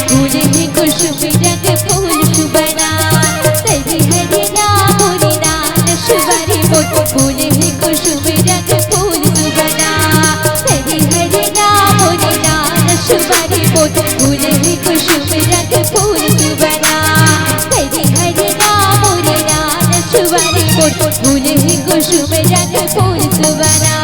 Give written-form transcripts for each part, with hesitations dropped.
फूले ही कुसुम रंग फूल सुबना तेरी हरे नाम मोरी नान शुभारी बोल फूले ही कुसुम रंग फूल सुबना तेरी हरे नाम मोरी नान शुभारी बोल फूले ही कुसुम रंग फूल सुबना तेरी हरे नाम मोरी नान शुभारी बोल फूले ही कुसुम रंग फूल सुबना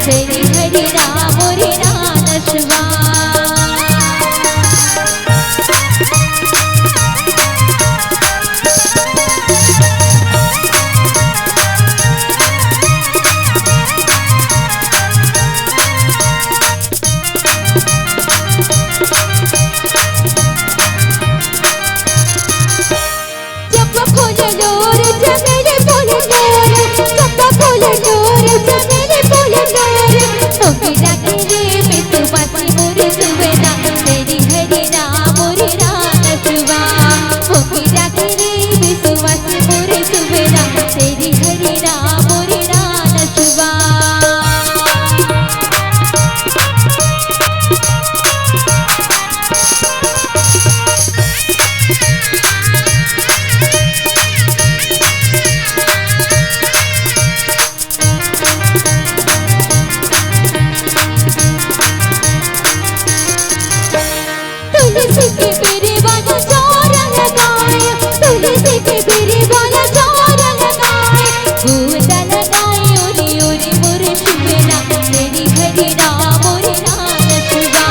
तेरी हरि नाम मोरी नान शुभा जब फूल लोर चमेली फूल लोर जब फूल लोर चमेली फूल लोर मेरा तेरे में तू बासी मोरी सुबना तेरी हरि नाम मोरी नान शुभा मेरा तेरे में तू बासी मोरी सुबना तेरी हरि नाम मोरी नान शुभा तुलसी के पेरे वाला जोर लगाए तुलसी के पेरे वाला जोर लगाए गूंजा लगाए ओरे ओरे मोरे शुभना तेरी हरि नाम मोरे नान शुभा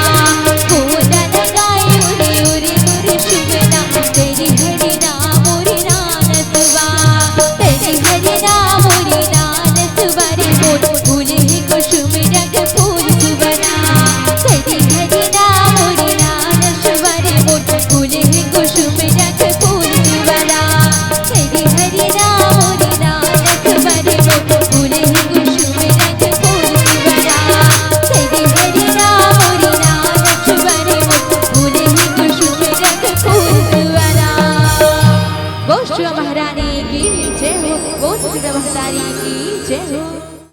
गूंजा लगाए ओरे ओरे मोरे शुभना तेरी हरि नाम मोरे नान शुभा तेरी हरि नाम मोरे नान शुभा रे बोल फूले ही कुसुम रंग फूल सुबना तेरी हरि नाम मोरे नान शुभा रे बोल फूले ही कुसुम रंग फूल सुबना तेरी हरि नाम मोरे नान शुभा रे बोल फूले ही कुसुम रंग फूल सुबना तेरी हरि नाम मोरे नान शुभा रे बोल फूले ही कुसुम रंग फूल सुबना। गो शिव महारानी की जय हो, गो शिव महारानी की जय हो।